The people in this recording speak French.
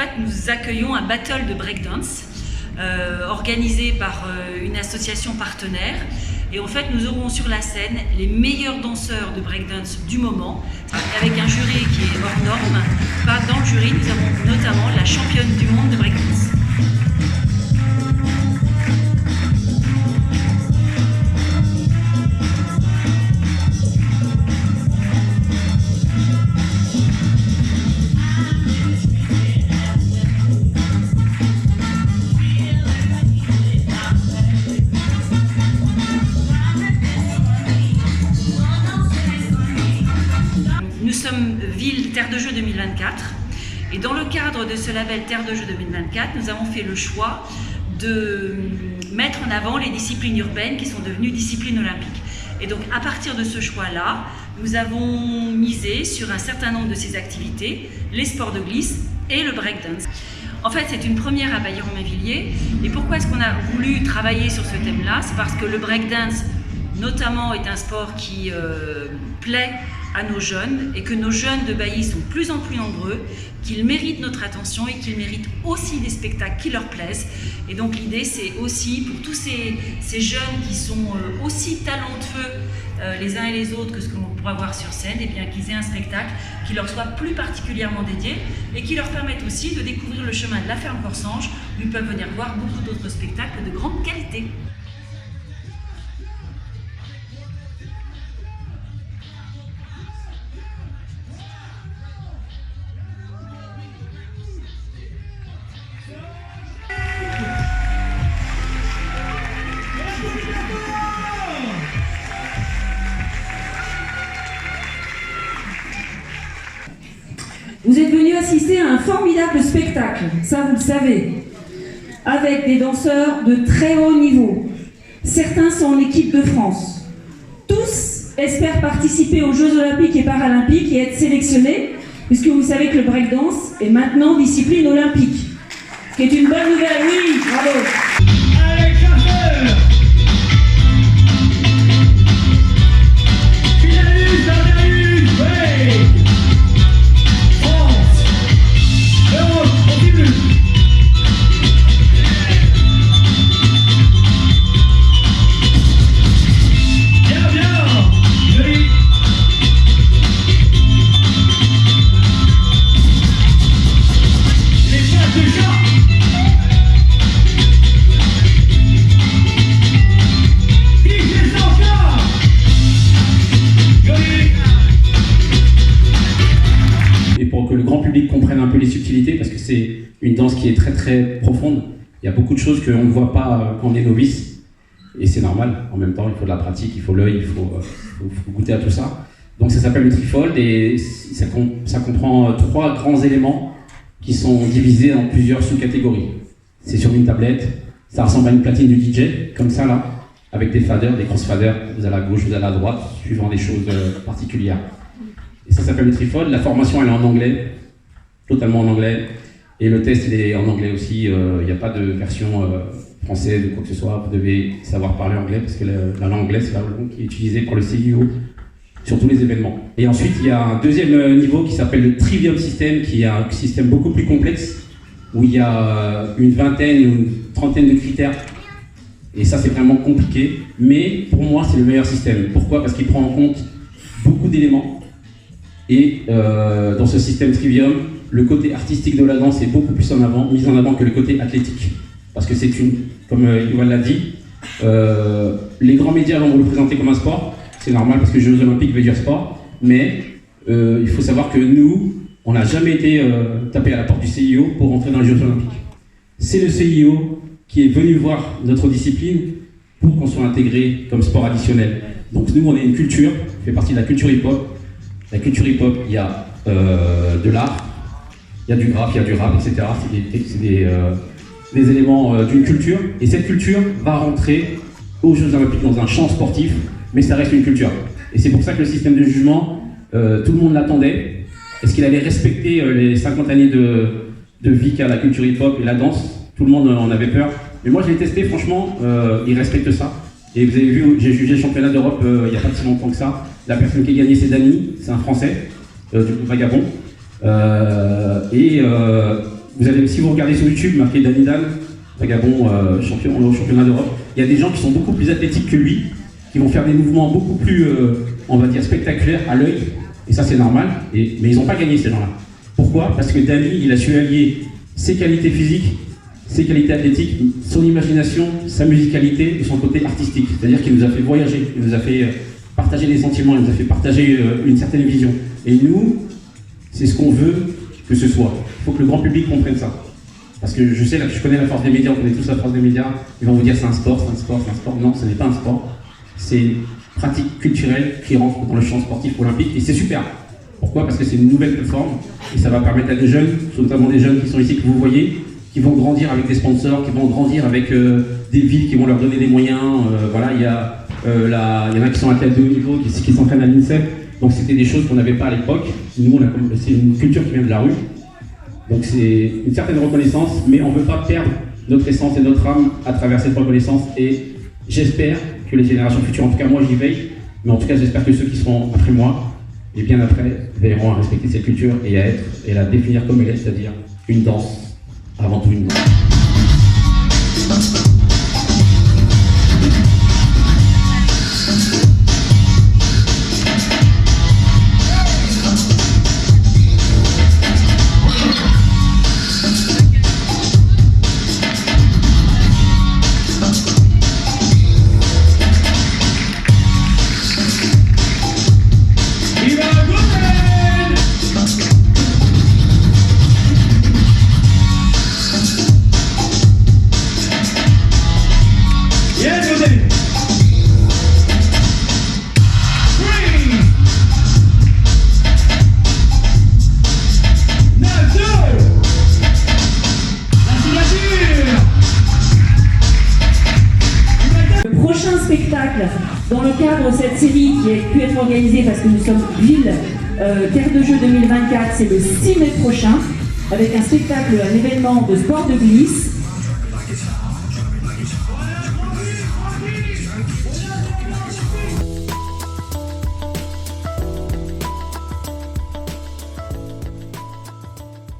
fait, nous accueillons un battle de breakdance organisé par une association partenaire. Et en fait, nous aurons sur la scène les meilleurs danseurs de breakdance du moment, avec un jury qui est hors norme. Dans le jury, nous avons notamment la championne du monde de breakdance. Nous sommes Ville Terre de Jeux 2024 et dans le cadre de ce label Terre de Jeux 2024, nous avons fait le choix de mettre en avant les disciplines urbaines qui sont devenues disciplines olympiques. Et donc à partir de ce choix-là, nous avons misé sur un certain nombre de ces activités, les sports de glisse et le breakdance. En fait, c'est une première à Bailly-Romainvilliers. Et pourquoi est-ce qu'on a voulu travailler sur ce thème-là? C'est parce que le breakdance, notamment, est un sport qui plaît à nos jeunes et que nos jeunes de Bailly sont de plus en plus nombreux, qu'ils méritent notre attention et qu'ils méritent aussi des spectacles qui leur plaisent. Et donc l'idée, c'est aussi pour tous ces jeunes qui sont aussi talentueux les uns et les autres que ce que l'on pourra voir sur scène, et bien qu'ils aient un spectacle qui leur soit plus particulièrement dédié et qui leur permette aussi de découvrir le chemin de la ferme Corsange, où ils peuvent venir voir beaucoup d'autres spectacles de grande qualité. Vous êtes venus assister à un formidable spectacle, ça vous le savez, avec des danseurs de très haut niveau. Certains sont en équipe de France. Tous espèrent participer aux Jeux Olympiques et Paralympiques et être sélectionnés, puisque vous savez que le breakdance est maintenant discipline olympique. Ce qui est une bonne nouvelle, oui, bravo. Alex Schaffer, finaliste en Amérique, oui. France, Europe, continue. Bien, bien, joli. Les chats de chat. Et pour que le grand public comprenne un peu les subtilités, parce que c'est une danse qui est très très profonde, il y a beaucoup de choses qu'on ne voit pas quand on est novice, et c'est normal. En même temps, il faut de la pratique, il faut l'œil, il faut goûter à tout ça. Donc ça s'appelle le trifold et ça comprend 3 grands éléments qui sont divisés en plusieurs sous-catégories. C'est sur une tablette, ça ressemble à une platine du DJ, comme ça là, avec des faders, des grosses faders, vous allez à gauche, vous allez à droite, suivant des choses particulières. Et ça s'appelle le trifold. La formation elle est en anglais, totalement en anglais, et le test il est en anglais aussi. Il n'y a pas de version française ou quoi que ce soit. Vous devez savoir parler anglais parce que la langue anglaise c'est la langue qui est utilisée par le CIO sur tous les événements. Et ensuite il y a un deuxième niveau qui s'appelle le Trivium System, qui est un système beaucoup plus complexe où il y a une vingtaine ou une trentaine de critères. Et ça c'est vraiment compliqué, mais pour moi c'est le meilleur système. Pourquoi? Parce qu'il prend en compte beaucoup d'éléments. Et dans ce système Trivium, le côté artistique de la danse est beaucoup plus mis en avant que le côté athlétique. Parce que c'est comme Yuval l'a dit, les grands médias vont vous le présenter comme un sport. C'est normal parce que Jeux Olympiques veut dire sport. Mais il faut savoir que nous, on n'a jamais été tapé à la porte du CIO pour rentrer dans les Jeux Olympiques. C'est le CIO qui est venu voir notre discipline pour qu'on soit intégré comme sport additionnel. Donc nous, on est une culture, on fait partie de la culture hip-hop. La culture hip-hop, il y a de l'art, il y a du rap, il y a du rap, etc. C'est des éléments d'une culture. Et cette culture va rentrer aux Jeux Olympiques dans un champ sportif, mais ça reste une culture. Et c'est pour ça que le système de jugement, tout le monde l'attendait. Est-ce qu'il allait respecter les 50 années de vie qu'a la culture hip-hop et la danse? Tout le monde en avait peur. Mais moi, je l'ai testé, franchement, il respecte ça. Et vous avez vu, j'ai jugé le championnat d'Europe il n'y a pas si longtemps que ça. La personne qui a gagné, c'est Dany, c'est un Français, du Vagabond. si vous regardez sur YouTube, marqué Danny Dan, vagabond champion au championnat d'Europe, il y a des gens qui sont beaucoup plus athlétiques que lui, qui vont faire des mouvements beaucoup plus, on va dire, spectaculaires à l'œil, et ça c'est normal, mais ils n'ont pas gagné ces gens-là. Pourquoi? Parce que Danny, il a su allier ses qualités physiques, ses qualités athlétiques, son imagination, sa musicalité et son côté artistique. C'est-à-dire qu'il nous a fait voyager, il nous a fait partager des sentiments, il nous a fait partager une certaine vision. Et nous, c'est ce qu'on veut que ce soit. Il faut que le grand public comprenne ça. Parce que je sais, là, je connais la force des médias, on connaît tous la force des médias, ils vont vous dire c'est un sport, c'est un sport, c'est un sport. Non, ce n'est pas un sport. C'est une pratique culturelle qui rentre dans le champ sportif olympique et c'est super. Pourquoi? Parce que c'est une nouvelle plateforme et ça va permettre à des jeunes, notamment des jeunes qui sont ici que vous voyez, qui vont grandir avec des sponsors, qui vont grandir avec des villes qui vont leur donner des moyens. Voilà, il y en a qui sont athlètes de haut niveau, qui s'entraînent à l'INSEP. Donc c'était des choses qu'on n'avait pas à l'époque. Nous, c'est une culture qui vient de la rue. Donc c'est une certaine reconnaissance, mais on ne veut pas perdre notre essence et notre âme à travers cette reconnaissance. Et j'espère que les générations futures, en tout cas moi j'y veille, mais en tout cas j'espère que ceux qui seront après moi, et bien après, veilleront à respecter cette culture et à être, et la définir comme elle est, c'est-à-dire une danse, avant tout une danse. Spectacle dans le cadre de cette série qui a pu être organisée parce que nous sommes Ville Terre de Jeux 2024, c'est le 6 mai prochain avec un spectacle, un événement de sport de glisse